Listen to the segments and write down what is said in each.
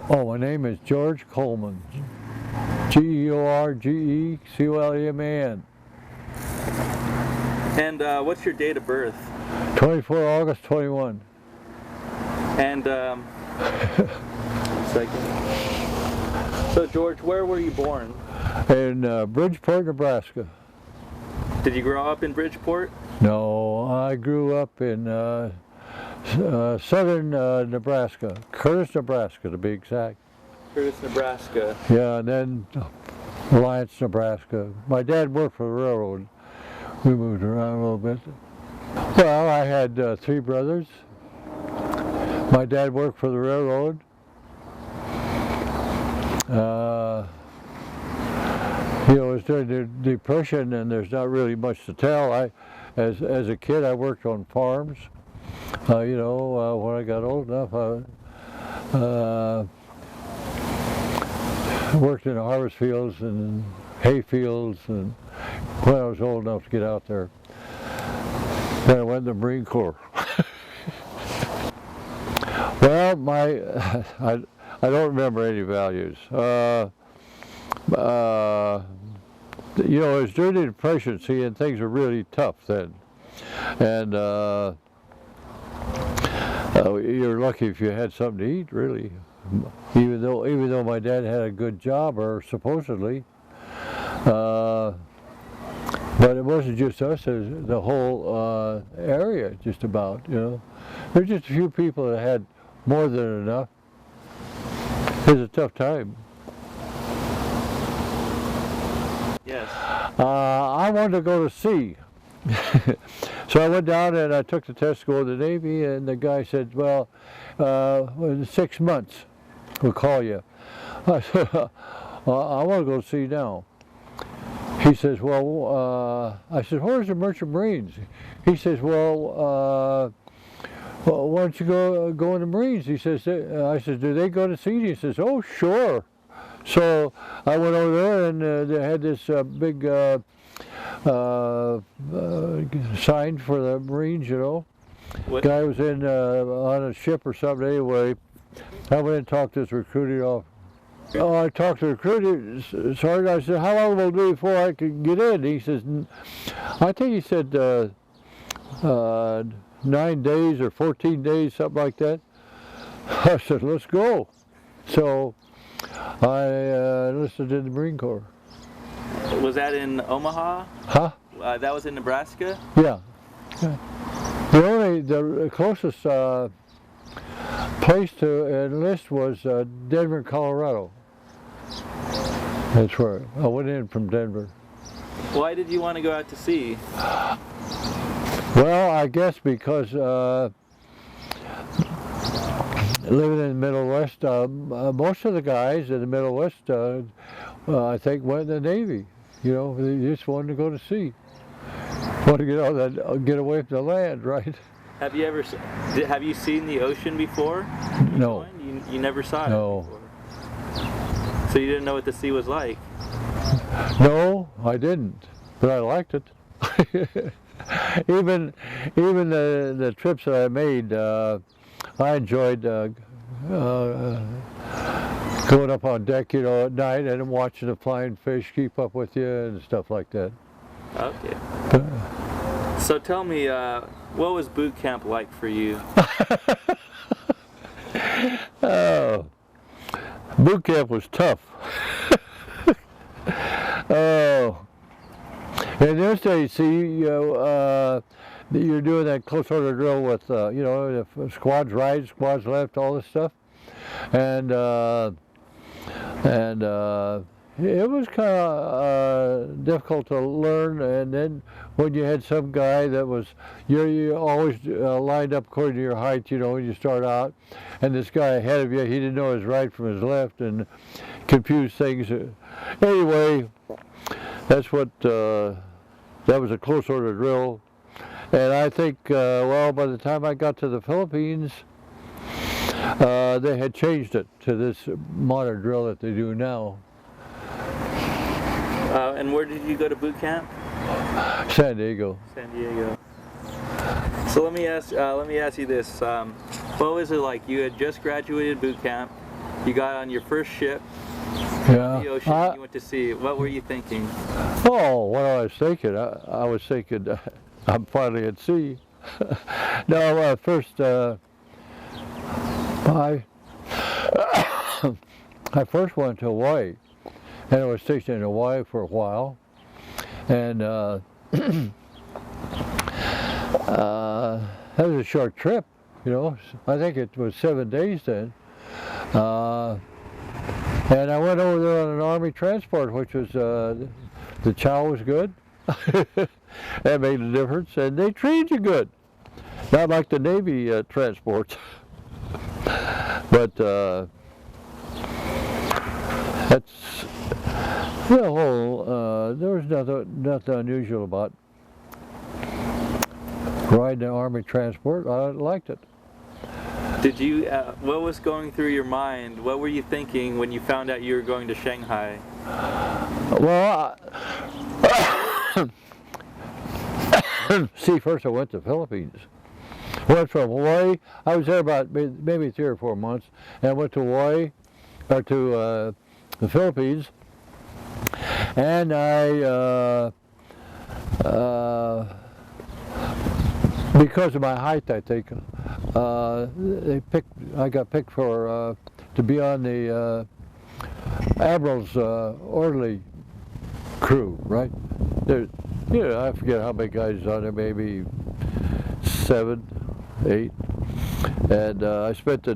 Oh, my name is George Coleman. Georgecoleman. And what's your date of birth? 24 August 21. And second. So George, where were you born? In Bridgeport, Nebraska. Did you grow up in Bridgeport? No, I grew up in southern Nebraska, Curtis, Nebraska to be exact. Curtis, Nebraska. Yeah, and then Alliance, Nebraska. My dad worked for the railroad. We moved around a little bit. Well, I had 3 brothers. My dad worked for the railroad. You know, it was during the Depression, and there's not really much to tell. As a kid, I worked on farms. You know, when I got old enough, I worked in the harvest fields and hay fields, and when I was old enough to get out there. Then I went in the Marine Corps. Well, I don't remember any values. You know, it was during the Depression, see, and things were really tough then. And you're lucky if you had something to eat, really. Even though my dad had a good job, or supposedly. But it wasn't just us, it was the whole area, just about, you know. There's just a few people that had more than enough. It was a tough time. Yes. I wanted to go to sea. So I went down and I took the test to go to the Navy, and the guy said, well, in 6 months, we'll call you. I said, I want to go to sea now. He says, well, I said, where's the Merchant Marines? He says, well, why don't you go in the Marines? He says, I said, do they go to sea? He says, oh, sure. So I went over there, and they had this big sign for the Marines, you know. What? Guy was in on a ship or something. Anyway, I went and talked to this recruiting officer. Oh, I talked to the recruiting sergeant. I said, how long will it be before I can get in? He says, I think he said 9 days or 14 days, something like that. I said, let's go. So I enlisted in the Marine Corps. Was that in Omaha? Huh? That was in Nebraska? Yeah. The closest place to enlist was Denver, Colorado. That's where I went in from Denver. Why did you want to go out to sea? Well, I guess because living in the Middle West, most of the guys in the Middle West, I think, went in the Navy. You know, they just wanted to go to sea. Want to get away from the land, right? Have you seen the ocean before? No. You never saw it before? So you didn't know what the sea was like? No, I didn't, but I liked it. even the trips that I made, I enjoyed going up on deck, you know, at night and watching the flying fish keep up with you and stuff like that. Okay. So tell me, what was boot camp like for you? Oh, boot camp was tough. Oh, in those days, see, you're doing that close order drill with, you know, the squads right, squads left, all this stuff, and it was kind of difficult to learn. And then when you had some guy that was, you always lined up according to your height, you know, when you start out, and this guy ahead of you, he didn't know his right from his left and confused things. Anyway, that's what, that was a close order drill. And I think, well, by the time I got to the Philippines, they had changed it to this modern drill that they do now. And where did you go to boot camp? San Diego. San Diego. So let me ask you this: what was it like? You had just graduated boot camp. You got on your first ship, Yeah. the ocean, you went to sea. What were you thinking? Oh, what I was thinking? I was thinking I'm finally at sea. No, first I I first went to Hawaii, and I was stationed in Hawaii for a while, and that was a short trip, you know. I think it was 7 days then. And I went over there on an Army transport, which was, the chow was good. That made a difference, and they treated you good. Not like the Navy transports. But that's the whole, there was nothing unusual about riding the Army transport. I liked it. Did you, what was going through your mind? What were you thinking when you found out you were going to Shanghai? Well, see, first I went to the Philippines. Went from Hawaii. I was there about maybe 3 or 4 months, and I went to Hawaii, or to the Philippines, and I, because of my height, I think, I got picked for to be on the Admiral's orderly crew, right? There, you know, I forget how many guys on there, maybe 7, 8, and I spent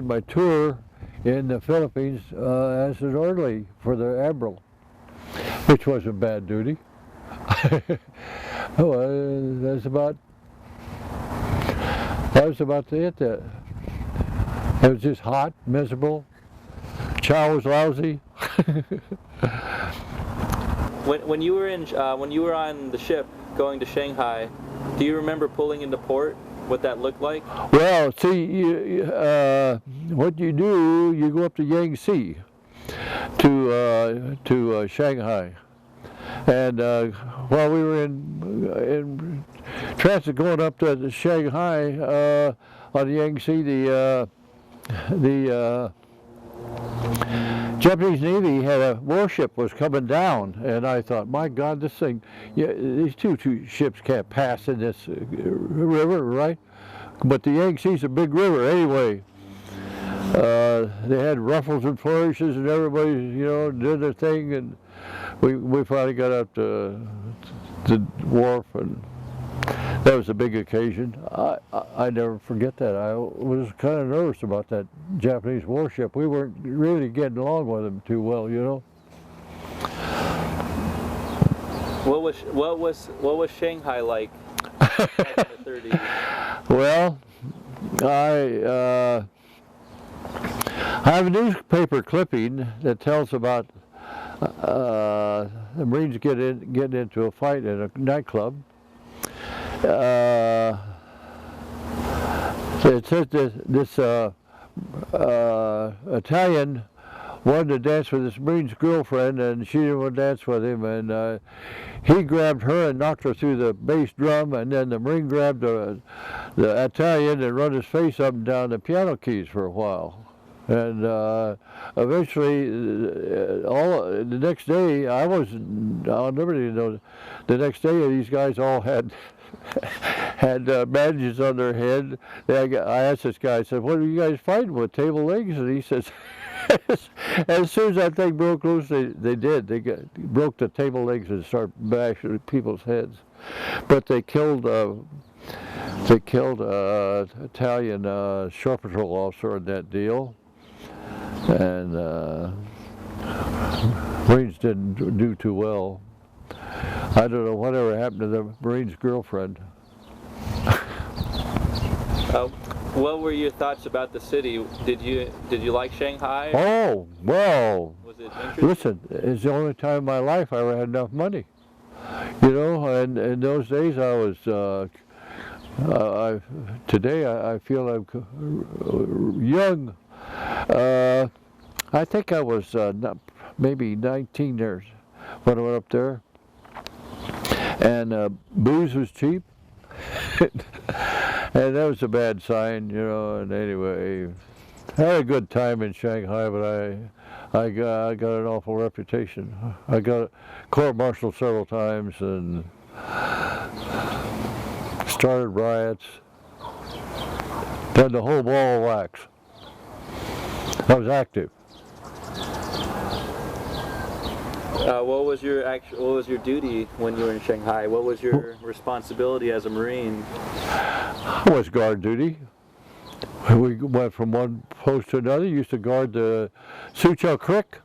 my tour in the Philippines as an orderly for the Admiral, which wasn't bad duty. Oh, that was about it. It was just hot, miserable. Chow was lousy. When you were on the ship going to Shanghai, do you remember pulling into port? What that looked like? Well, see, what you do, you go up to Yangtze to Shanghai, and while we were in transit going up to Shanghai on the Yangtze, the Japanese Navy had a warship was coming down, and I thought, my God, this thing, yeah, these two ships can't pass in this river, right? But the Yangtze's a big river anyway. They had ruffles and flourishes, and everybody, you know, did their thing, and we finally got up to the wharf, and that was a big occasion. I never forget that. I was kind of nervous about that Japanese warship. We weren't really getting along with them too well, you know. What was Shanghai like back in the 30s? Well, I have a newspaper clipping that tells about the Marines getting into a fight at a nightclub. It says this Italian wanted to dance with this Marine's girlfriend, and she didn't want to dance with him, and he grabbed her and knocked her through the bass drum, and then the Marine grabbed the Italian and run his face up and down the piano keys for a while. And eventually, the next day, I'll never know, the next day these guys all had bandages on their head. I asked this guy, I said, what are you guys fighting with, table legs? And he says, as soon as that thing broke loose, they did. They broke the table legs and started bashing people's heads. But they killed Italian shore patrol officer in that deal. And Marines didn't do too well. I don't know whatever happened to the Marine's girlfriend. What were your thoughts about the city? Did you like Shanghai? Oh, well, Was it interesting? listen, it's the only time in my life I ever had enough money. You know, and in those days I was, today I feel I'm young. I think I was maybe 19 there when I went up there. And booze was cheap. And that was a bad sign, you know, and anyway, I had a good time in Shanghai, but I got an awful reputation. I got court-martialed several times and started riots. Done the whole ball of wax. I was active. What was your duty when you were in Shanghai? What was your responsibility as a Marine? I was guard duty. We went from one post to another. Used to guard the Suchow Creek,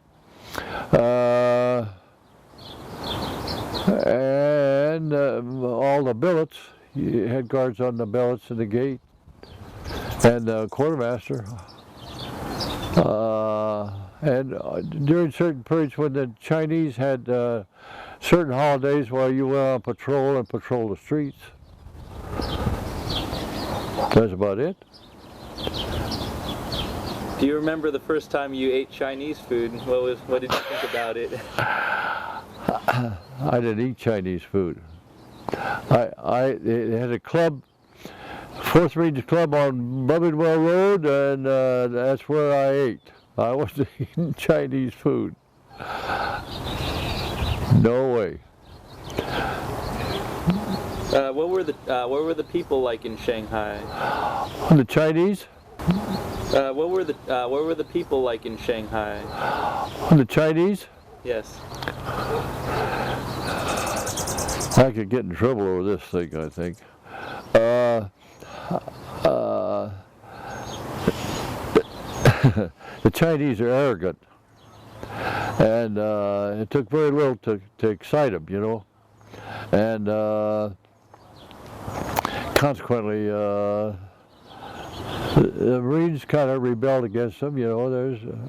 and all the billets. You had guards on the billets and the gate, and the quartermaster. And during certain periods when the Chinese had certain holidays while you went on patrol and patrolled the streets. That's about it. Do you remember the first time you ate Chinese food? What did you think about it? I didn't eat Chinese food. It had a club, 4th Marines Club on Bubbinwell Road, and that's where I ate. I wasn't eating Chinese food. No way. What were the people like in Shanghai? The Chinese? What were the people like in Shanghai? The Chinese? Yes. I could get in trouble over this thing, I think. The Chinese are arrogant, and it took very little to excite them, you know, and consequently the Marines kind of rebelled against them, you know.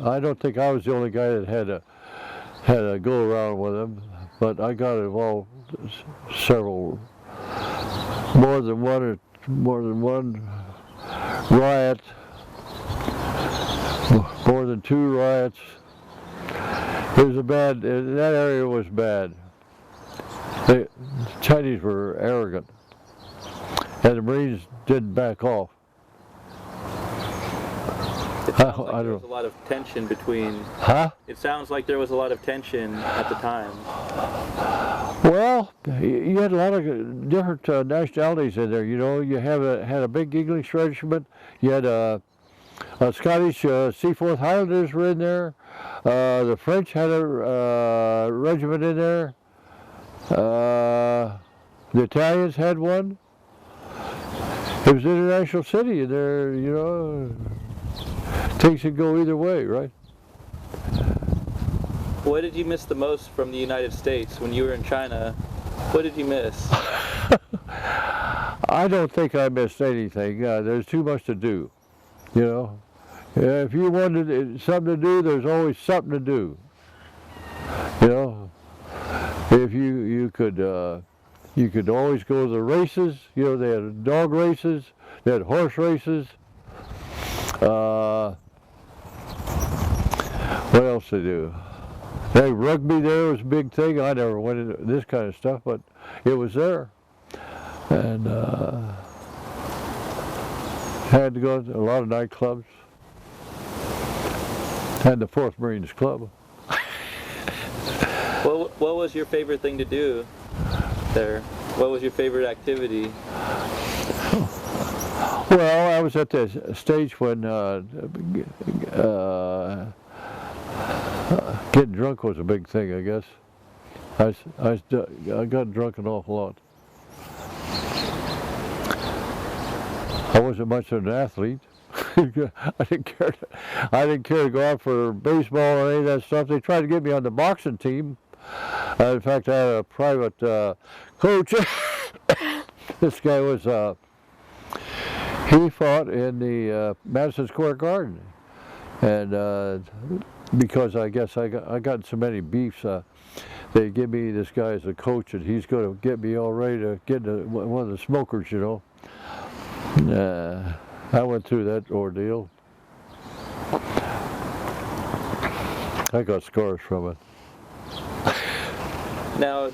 I don't think I was the only guy that had a go around with them, but I got involved several, more than one riot. More than 2 riots. It was that area was bad. The Chinese were arrogant, and the Marines didn't back off. It sounds like there was a lot of tension between... Huh? It sounds like there was a lot of tension at the time. Well, you had a lot of different nationalities in there, you know. You had a big English regiment. You had Scottish Seaforth Highlanders were in there. The French had a regiment in there. The Italians had one. It was an international city, and there, you know, things could go either way, right? What did you miss the most from the United States when you were in China? What did you miss? I don't think I missed anything. There's too much to do. You know, if you wanted something to do, there's always something to do. You know, if you could always go to the races. You know, they had dog races, they had horse races. What else they do? Hey, rugby there was a big thing. I never went into this kind of stuff, but it was there, and. Had to go to a lot of nightclubs. Had the 4th Marines Club. What was your favorite thing to do there? What was your favorite activity? Well, I was at the stage when getting drunk was a big thing, I guess. I got drunk an awful lot. I wasn't much of an athlete. I didn't care to go out for baseball or any of that stuff. They tried to get me on the boxing team. In fact, I had a private coach. This guy was, he fought in the Madison Square Garden. And because I guess I got so many beefs, they give me this guy as a coach, and he's going to get me all ready to get into one of the smokers, you know. I went through that ordeal. I got scars from it. Now,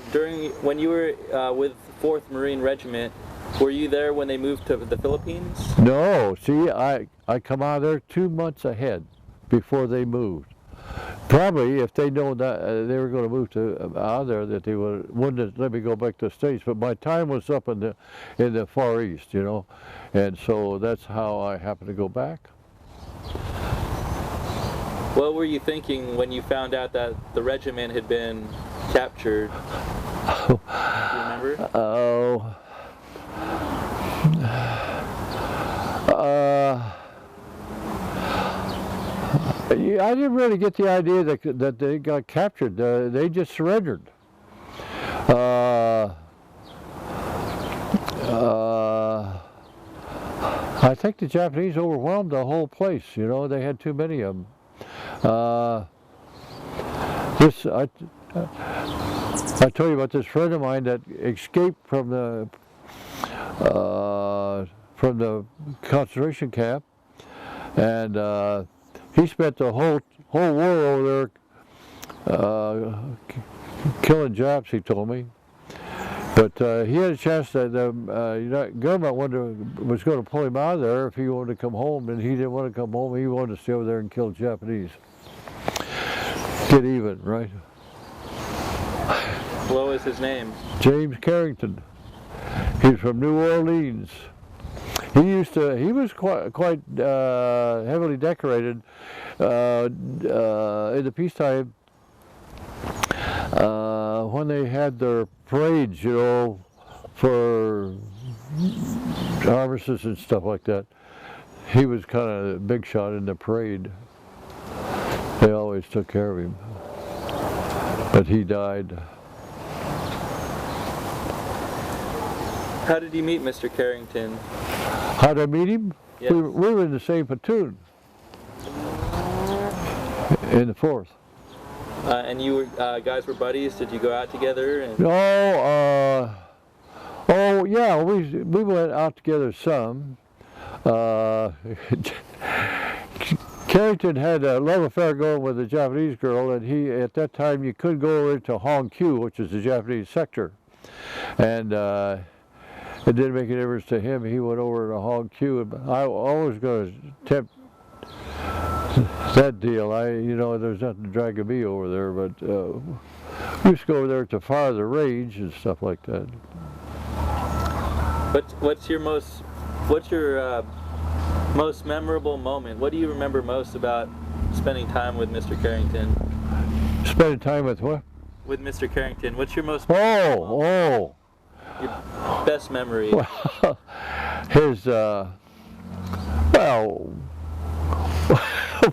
when you were with 4th Marine Regiment, Were you there when they moved to the Philippines? No, see, I come out of there 2 months ahead before they moved. Probably if they known that they were going to move to out of there, that they wouldn't have let me go back to the States. But my time was up in the Far East, you know, and so that's how I happened to go back. What were you thinking when you found out that the regiment had been captured? Do you remember? Oh. Yeah, I didn't really get the idea that they got captured. They just surrendered. I think the Japanese overwhelmed the whole place. You know, they had too many of them. I told you about this friend of mine that escaped from the concentration camp, and he spent the whole war over there killing Japs. He told me, but he had a chance that the government was going to pull him out of there if he wanted to come home, and he didn't want to come home. He wanted to stay over there and kill Japanese. Get even, right? What was his name? James Carrington. He's from New Orleans. He was quite heavily decorated in the peacetime when they had their parades, you know, for armistice and stuff like that. He was kind of a big shot in the parade. They always took care of him, but he died. How did you meet Mr. Carrington? How did I meet him? Yes. We were in the same platoon, in the 4th. And you guys were buddies? Did you go out together? Oh yeah, we went out together some. Carrington had a love affair going with a Japanese girl, and at that time you couldn't go over to Hong Kiew, which is the Japanese sector, and it didn't make any difference to him. He went over to Hong Kiew, and I was going to tempt that deal. There's nothing dragging me over there, but we used to go over there to fire the range and stuff like that. What's your most memorable moment? What do you remember most about spending time with Mr. Carrington? Spending time with what? With Mr. Carrington. What's your most your best memory? Well, his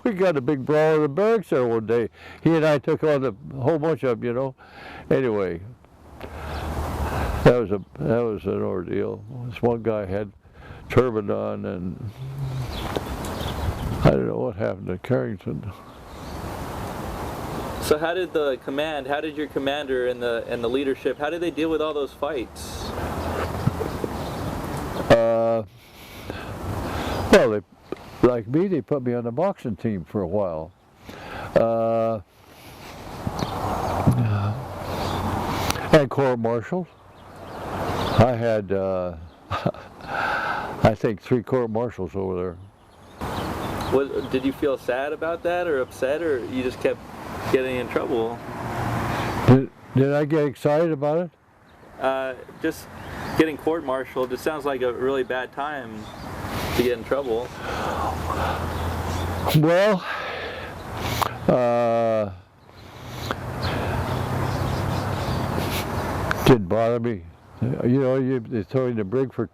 we got a big brawl in the barracks there one day. He and I took on a whole bunch of them, you know. Anyway, that was an ordeal. This one guy had turban on, and I don't know what happened to Carrington. So how did your commander and the leadership, how did they deal with all those fights? Well, like me, they put me on the boxing team for a while. And court-martialed. I had, I think, 3 court-martials over there. Did you feel sad about that, or upset, or you just kept getting in trouble? Did I get excited about it? Just getting court-martialed. It sounds like a really bad time to get in trouble. Well, didn't bother me. You know, they throw you in the brig for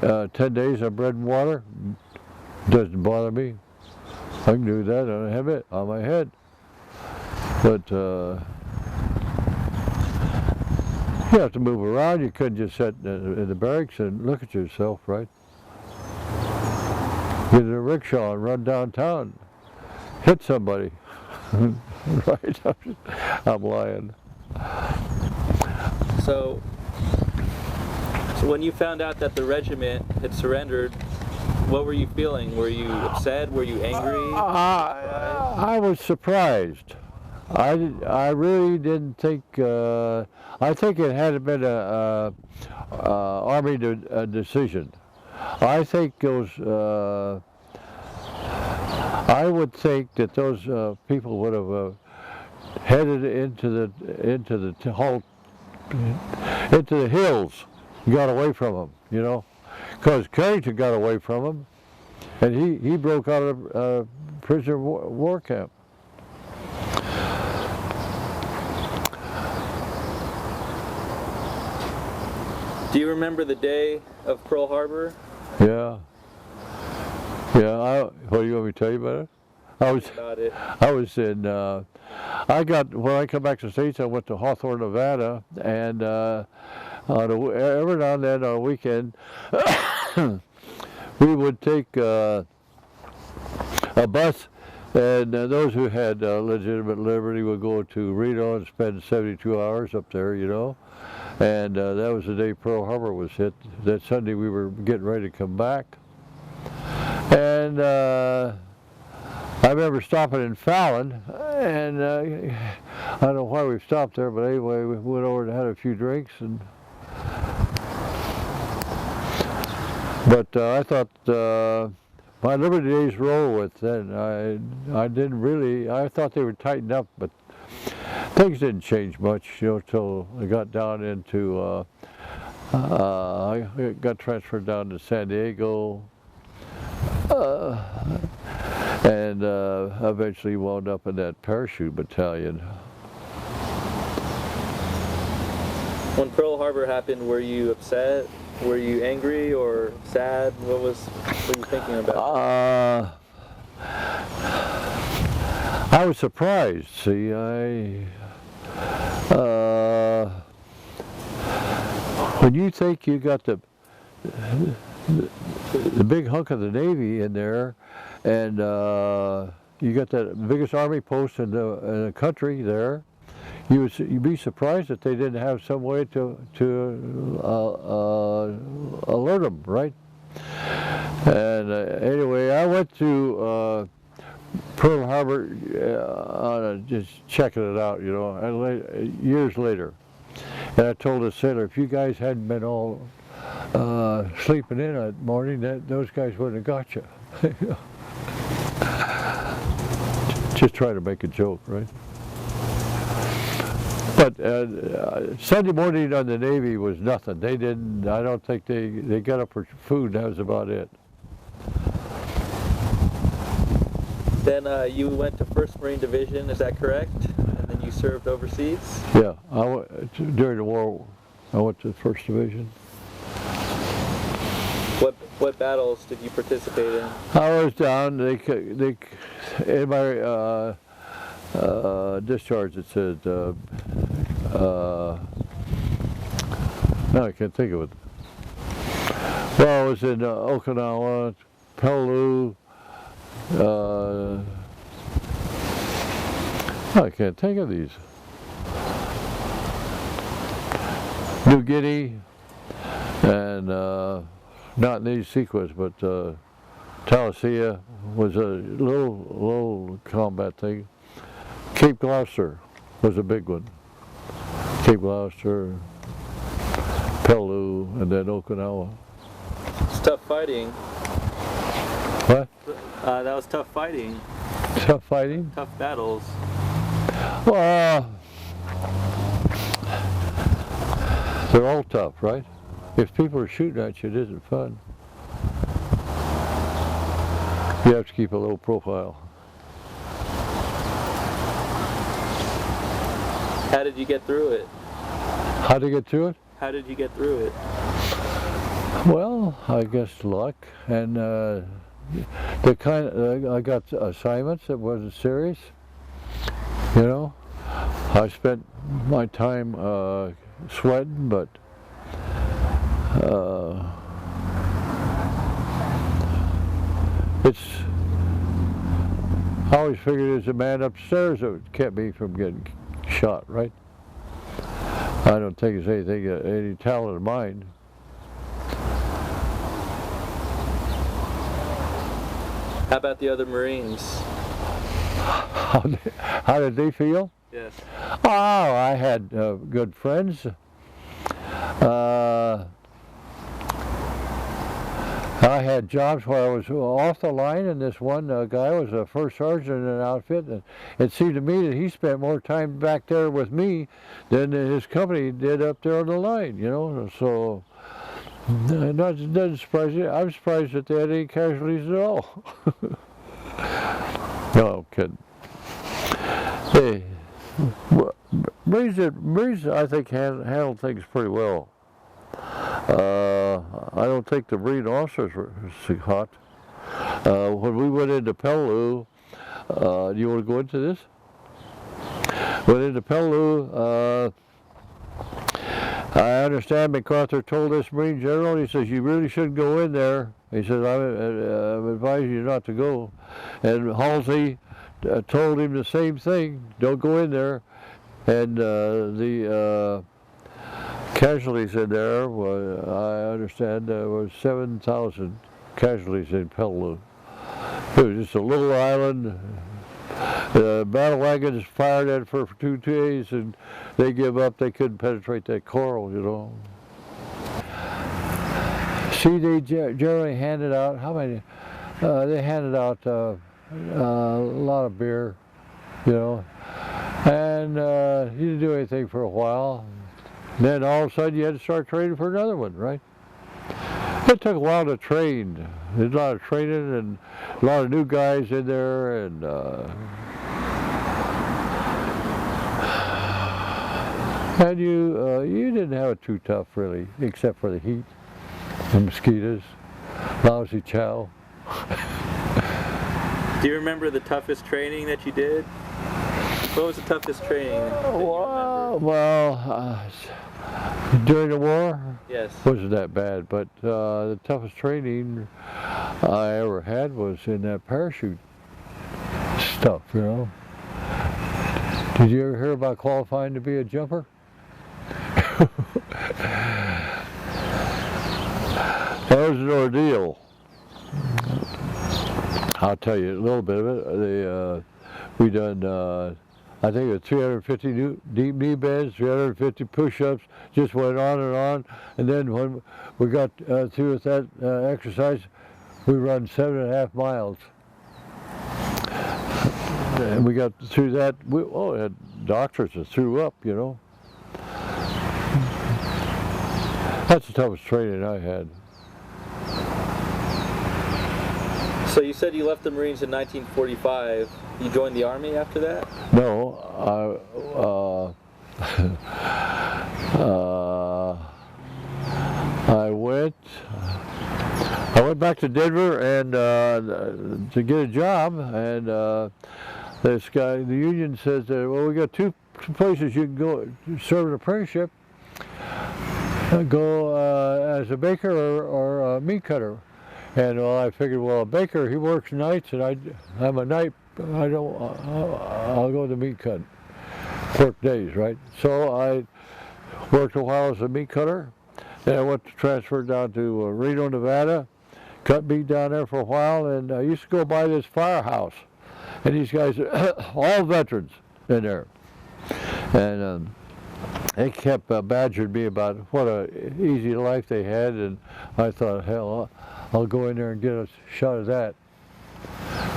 10 days on bread and water. Doesn't bother me. I can do that on my head. But you have to move around. You couldn't just sit in the barracks and look at yourself, right? Get in a rickshaw and run downtown. Hit somebody. Right? I'm lying. So when you found out that the regiment had surrendered, what were you feeling? Were you upset? Were you angry? I was surprised. I really didn't think. I think it had been a Army decision. I think those. I would think that those people would have headed into the hills, got away from them. You know, because Carrington got away from them, and he broke out of a prisoner war camp. Do you remember the day of Pearl Harbor? Yeah. Yeah. What do you want me to tell you about it? I was in. When I come back to the States, I went to Hawthorne, Nevada, and every now and then on a weekend, we would take a bus, and those who had legitimate liberty would go to Reno and spend 72 hours up there, you know. And that was the day Pearl Harbor was hit. That Sunday we were getting ready to come back. And I remember stopping in Fallon, and I don't know why we stopped there, but anyway, we went over and had a few drinks. But I thought my Liberty Days were over with then. I didn't really, I thought they would tighten up, but things didn't change much, you know, till I got down into, I got transferred down to San Diego, and eventually wound up in that parachute battalion. When Pearl Harbor happened, were you upset? Were you angry or sad? What were you thinking about? I was surprised. See, when you think you got the big hunk of the Navy in there, and you got the biggest Army post in the country there, you'd be surprised that they didn't have some way to alert them, right? And anyway, I went to Pearl Harbor just checking it out, you know, and years later. And I told the sailor, if you guys hadn't been all sleeping in that morning, those guys wouldn't have got you. Just trying to make a joke, right? But Sunday morning on the Navy was nothing. They didn't, I don't think they got up for food, that was about it. Then you went to 1st Marine Division, is that correct? And then you served overseas? Yeah, during the war, I went to the 1st Division. What battles did you participate in? I was down, in my discharge it said, no, I can't think of it. Well, I was in Okinawa, Peleliu, I can't think of these. New Guinea, and not in these sequence, but Talasea was a little combat thing. Cape Gloucester was a big one. Cape Gloucester, Peleliu, and then Okinawa. It's tough fighting. What? That was tough fighting. Tough fighting? Tough battles. Well, they're all tough, right? If people are shooting at you, it isn't fun. You have to keep a low profile. How did you get through it? How to get through it? How did you get through it? Well, I guess luck, and I got assignments that wasn't serious. You know, I spent my time sweating, but I always figured there's a man upstairs that kept me from getting shot, right? I don't think it's any talent of mine. How about the other Marines? How did they feel? Yes. Oh, I had good friends. I had jobs where I was off the line, and this one guy was a first sergeant in an outfit, and it seemed to me that he spent more time back there with me than his company did up there on the line, you know. So, doesn't surprise you. I'm surprised that they had any casualties at all. No, I'm kidding. Hey, Marines, I think, handle things pretty well. I don't think the Marine officers were so hot. When we went into Peleliu, do you want to go into this? Went into Peleliu, I understand MacArthur told this Marine general, he says, you really shouldn't go in there. He says, I'm advising you not to go. And Halsey told him the same thing, don't go in there. And the casualties in there, I understand there was 7,000 casualties in Peleliu. It was just a little island. The battle wagons fired at it for 2 days, and they give up. They couldn't penetrate that coral, you know. See, they generally handed out, how many? They handed out a lot of beer, you know. And you didn't do anything for a while. Then all of a sudden you had to start training for another one, right? It took a while to train. There's a lot of training and a lot of new guys in there, and you didn't have it too tough really, except for the heat, the mosquitoes, lousy chow. Do you remember the toughest training that you did? What was the toughest training that you remember? During the war? Yes. Wasn't that bad, but the toughest training I ever had was in that parachute stuff, you know. Did you ever hear about qualifying to be a jumper? That was an ordeal. I'll tell you a little bit of it. We done, I think it was 350 deep knee bends, 350 push-ups, just went on. And then when we got through with that exercise, we run 7.5 miles. And we got through that, we had doctors that threw up, you know. That's the toughest training I had. So you said you left the Marines in 1945. You joined the Army after that? No, I went back to Denver and to get a job, and this guy, the union says that, well, we got two places you can go serve an apprenticeship. Go as a baker or a meat cutter. And well, I figured, well, a baker, he works nights, and I'm a night. I'll go to the meat cut. Work days, right? So I worked a while as a meat cutter. Then I went to transfer down to Reno, Nevada. Cut meat down there for a while, and I used to go by this firehouse. And these guys are all veterans in there. And they kept badgering me about what a easy life they had, and I thought, hell, I'll go in there and get a shot of that.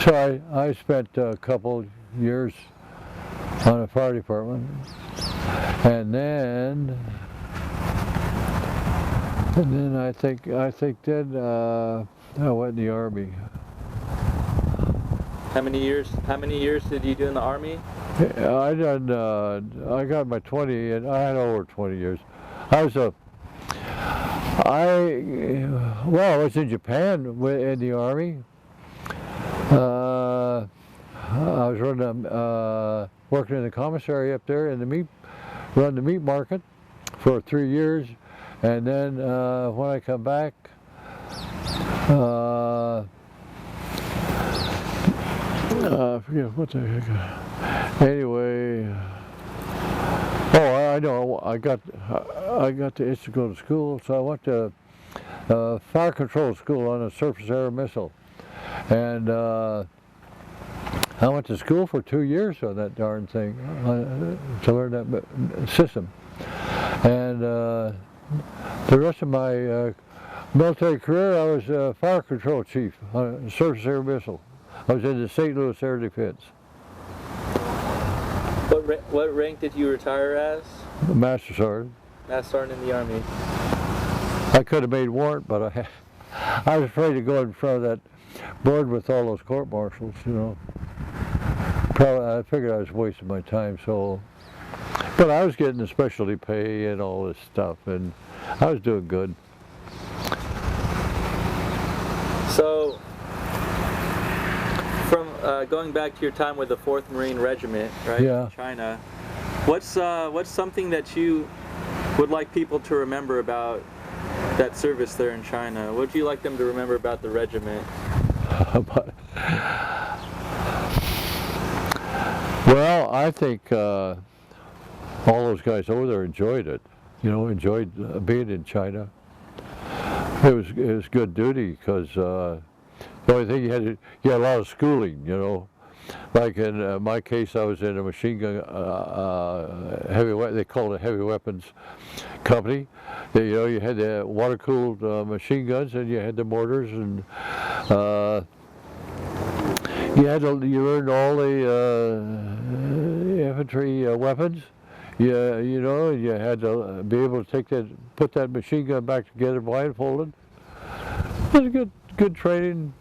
So I spent a couple years on the fire department, and then I think then I went in the Army. How many years did you do in the Army? I got my 20, and I had over 20 years. I was in Japan in the Army. I was working in the commissary up there in run the meat market for 3 years, and then when I come back, I forget what the heck. Anyway, I know I got to itch to go to school, so I went to fire control school on a surface air missile, and I went to school for 2 years on that darn thing to learn that system. And the rest of my military career, I was a fire control chief on a surface air missile. I was in the St. Louis Air Defense. What rank did you retire as? Master Sergeant. Master Sergeant in the Army. I could have made warrant, but I was afraid to go in front of that board with all those court martials, you know. Probably, I figured I was wasting my time, so. But I was getting the specialty pay and all this stuff, and I was doing good. So, from going back to your time with the 4th Marine Regiment, right, in China, what's something that you would like people to remember about that service there in China? What would you like them to remember about the regiment? Well, I think all those guys over there enjoyed it. You know, enjoyed being in China. It was good duty because the only thing you had a lot of schooling. You know, like in my case, I was in a machine gun they called it heavy weapons company. You know, you had the water-cooled machine guns, and you had the mortars, and you learned all the infantry weapons. Yeah, you know, you had to be able to put that machine gun back together blindfolded. It was good training.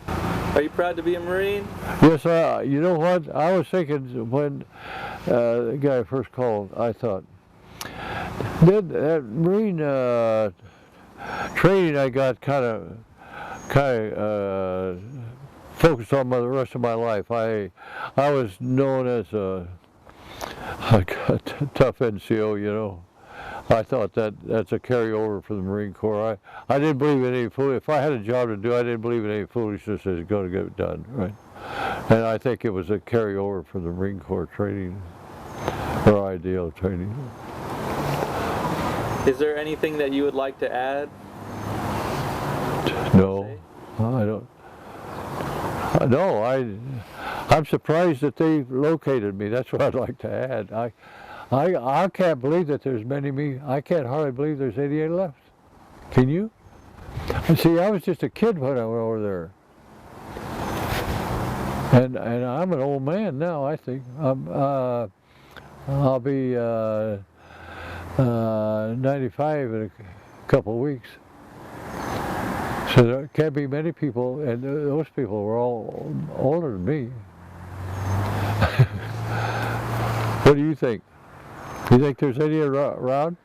Are you proud to be a Marine? Yes, you know what? I was thinking when the guy first called, I thought, that Marine training I got kind of focused on the rest of my life. I was known as a tough NCO, you know. I thought that's a carryover for the Marine Corps. I didn't believe in any fool. If I had a job to do, I didn't believe in any foolishness that was going to get done, right? And I think it was a carryover for the Marine Corps training, or ideal training. Is there anything that you would like to add? No, I don't. No, I'm surprised that they located me. That's what I'd like to add. I can't believe that there's many me. I can't hardly believe there's 88 left. Can you? And see, I was just a kid when I went over there. And I'm an old man now, I think. I'll be 95 in a couple of weeks. So there can't be many people, and those people were all older than me. What do you think? Do you think there's any around?